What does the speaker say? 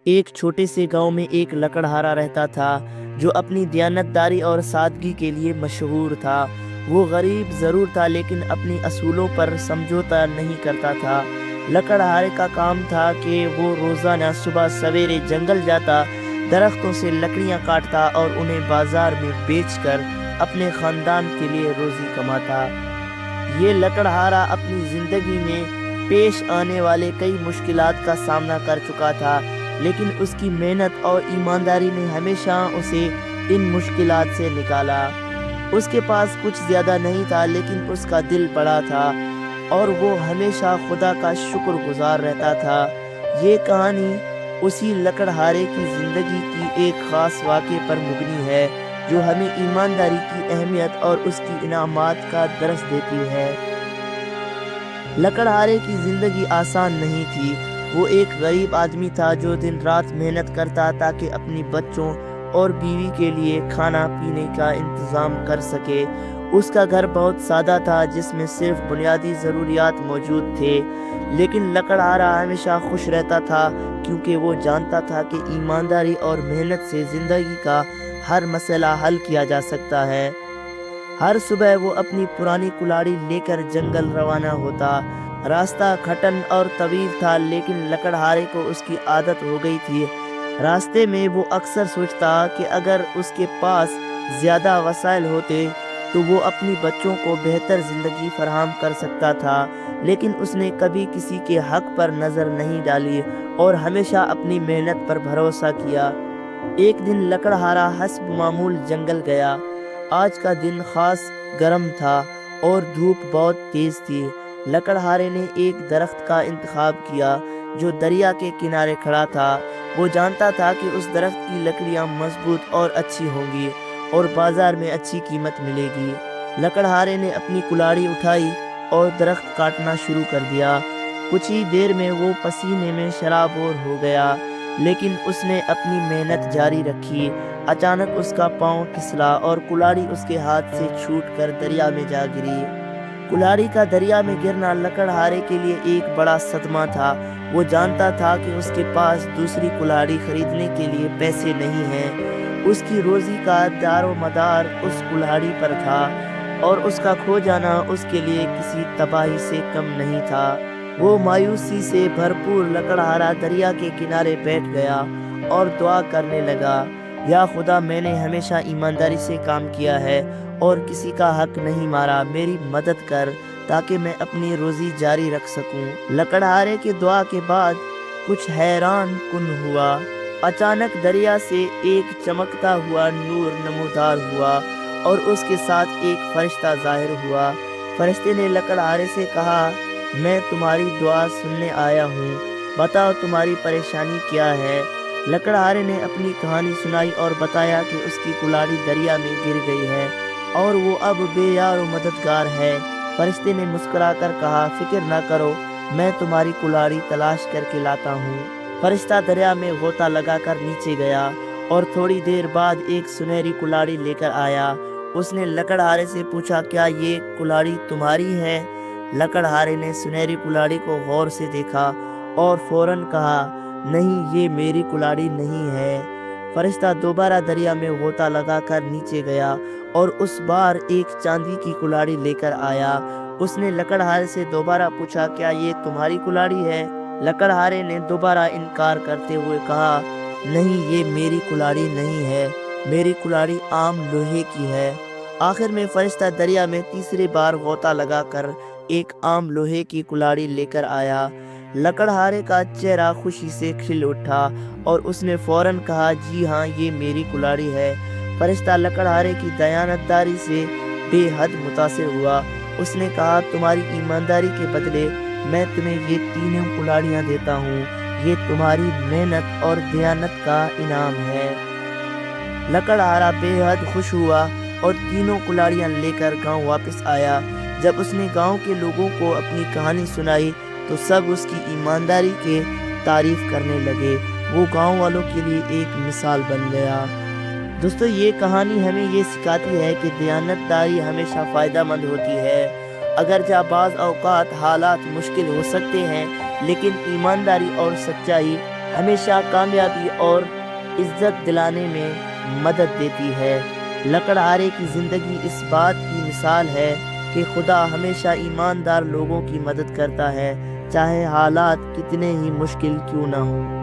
ایک چھوٹے سے گاؤں میں ایک لکڑہارا رہتا تھا جو اپنی دیانتداری اور سادگی کے لیے مشہور تھا۔ وہ غریب ضرور تھا لیکن اپنی اصولوں پر سمجھوتا نہیں کرتا تھا۔ لکڑہارے کا کام تھا کہ وہ روزانہ صبح سویرے جنگل جاتا، درختوں سے لکڑیاں کاٹتا اور انہیں بازار میں بیچ کر اپنے خاندان کے لیے روزی کماتا۔ یہ لکڑہارا اپنی زندگی میں پیش آنے والے کئی مشکلات کا سامنا کر چکا تھا، لیکن اس کی محنت اور ایمانداری نے ہمیشہ اسے ان مشکلات سے نکالا۔ اس کے پاس کچھ زیادہ نہیں تھا لیکن اس کا دل بڑا تھا اور وہ ہمیشہ خدا کا شکر گزار رہتا تھا۔ یہ کہانی اسی لکڑہارے کی زندگی کی ایک خاص واقعے پر مبنی ہے جو ہمیں ایمانداری کی اہمیت اور اس کی انعامات کا درس دیتی ہے۔ لکڑہارے کی زندگی آسان نہیں تھی۔ وہ ایک غریب آدمی تھا جو دن رات محنت کرتا تاکہ اپنی بچوں اور بیوی کے لیے کھانا پینے کا انتظام کر سکے۔ اس کا گھر بہت سادہ تھا جس میں صرف بنیادی ضروریات موجود تھے، لیکن لکڑہارا ہمیشہ خوش رہتا تھا کیونکہ وہ جانتا تھا کہ ایمانداری اور محنت سے زندگی کا ہر مسئلہ حل کیا جا سکتا ہے۔ ہر صبح وہ اپنی پرانی کلاڑی لے کر جنگل روانہ ہوتا۔ راستہ کھٹن اور طویل تھا لیکن لکڑہارے کو اس کی عادت ہو گئی تھی۔ راستے میں وہ اکثر سوچتا کہ اگر اس کے پاس زیادہ وسائل ہوتے تو وہ اپنی بچوں کو بہتر زندگی فراہم کر سکتا تھا، لیکن اس نے کبھی کسی کے حق پر نظر نہیں ڈالی اور ہمیشہ اپنی محنت پر بھروسہ کیا۔ ایک دن لکڑہارا حسب معمول جنگل گیا۔ آج کا دن خاص گرم تھا اور دھوپ بہت تیز تھی۔ لکڑہارے نے ایک درخت کا انتخاب کیا جو دریا کے کنارے کھڑا تھا۔ وہ جانتا تھا کہ اس درخت کی لکڑیاں مضبوط اور اچھی ہوں گی اور بازار میں اچھی قیمت ملے گی۔ لکڑہارے نے اپنی کلاڑی اٹھائی اور درخت کاٹنا شروع کر دیا۔ کچھ ہی دیر میں وہ پسینے میں شرابور ہو گیا، لیکن اس نے اپنی محنت جاری رکھی۔ اچانک اس کا پاؤں پھسلا اور کلاڑی اس کے ہاتھ سے چھوٹ کر دریا میں جا گری۔ کلاڑی کا دریا میں گرنا لکڑہارے کے لیے ایک بڑا صدمہ تھا۔ وہ جانتا تھا کہ اس کے پاس دوسری کلاڑی خریدنے کے لیے پیسے نہیں ہیں۔ اس کی روزی کا دار و مدار اس کلاڑی پر تھا اور اس کا کھو جانا اس کے لیے کسی تباہی سے کم نہیں تھا۔ وہ مایوسی سے بھرپور لکڑہارا دریا کے کنارے بیٹھ گیا اور دعا کرنے لگا، یا خدا، میں نے ہمیشہ ایمانداری سے کام کیا ہے اور کسی کا حق نہیں مارا۔ میری مدد کر تاکہ میں اپنی روزی جاری رکھ سکوں۔ لکڑہارے کی دعا کے بعد کچھ حیران کن ہوا۔ اچانک دریا سے ایک چمکتا ہوا نور نمودار ہوا اور اس کے ساتھ ایک فرشتہ ظاہر ہوا۔ فرشتے نے لکڑہارے سے کہا، میں تمہاری دعا سننے آیا ہوں، بتاؤ تمہاری پریشانی کیا ہے؟ لکڑہارے نے اپنی کہانی سنائی اور بتایا کہ اس کی کلاڑی دریا میں گر گئی ہے اور وہ اب بے یار و مددگار ہے۔ فرشتے نے مسکرا کر کہا، فکر نہ کرو، میں تمہاری کلاڑی تلاش کر کے لاتا ہوں۔ فرشتہ دریا میں غوطہ لگا کر نیچے گیا اور تھوڑی دیر بعد ایک سنہری کلاڑی لے کر آیا۔ اس نے لکڑہارے سے پوچھا، کیا یہ کلاڑی تمہاری ہے؟ لکڑہارے نے سنہری کلاڑی کو غور سے دیکھا اور فوراً کہا، نہیں، یہ میری کلاڑی نہیں ہے۔ فرشتہ دوبارہ دریا میں غوطہ لگا کر نیچے گیا اور اس بار ایک چاندی کی کلاڑی لے کر آیا۔ اس نے لکڑہارے سے دوبارہ پوچھا، کیا یہ تمہاری کلاڑی ہے؟ لکڑہارے نے دوبارہ انکار کرتے ہوئے کہا، نہیں، یہ میری کلاڑی نہیں ہے، میری کلاڑی عام لوہے کی ہے۔ آخر میں فرشتہ دریا میں تیسری بار غوطہ لگا کر ایک عام لوہے کی کلاڑی لے کر آیا۔ لکڑہارے کا چہرہ خوشی سے کھل اٹھا اور اس نے فوراً کہا، جی ہاں، یہ میری کلاڑی ہے۔ فرشتہ لکڑہارے کی دیانتداری سے بے حد متاثر ہوا۔ اس نے کہا، تمہاری ایمانداری کے بدلے میں تمہیں یہ تینوں کلاڑیاں دیتا ہوں، یہ تمہاری محنت اور دیانت کا انعام ہے۔ لکڑہارا بے حد خوش ہوا اور تینوں کلاڑیاں لے کر گاؤں واپس آیا۔ جب اس نے گاؤں کے لوگوں کو اپنی کہانی سنائی تو سب اس کی ایمانداری کی تعریف کرنے لگے۔ وہ گاؤں والوں کے لیے ایک مثال بن گیا۔ دوستو، یہ کہانی ہمیں یہ سکھاتی ہے کہ دیانتداری ہمیشہ فائدہ مند ہوتی ہے۔ اگرچہ بعض اوقات حالات مشکل ہو سکتے ہیں، لیکن ایمانداری اور سچائی ہمیشہ کامیابی اور عزت دلانے میں مدد دیتی ہے۔ لکڑہارے کی زندگی اس بات کی مثال ہے کہ خدا ہمیشہ ایماندار لوگوں کی مدد کرتا ہے، چاہے حالات کتنے ہی مشکل کیوں نہ ہوں۔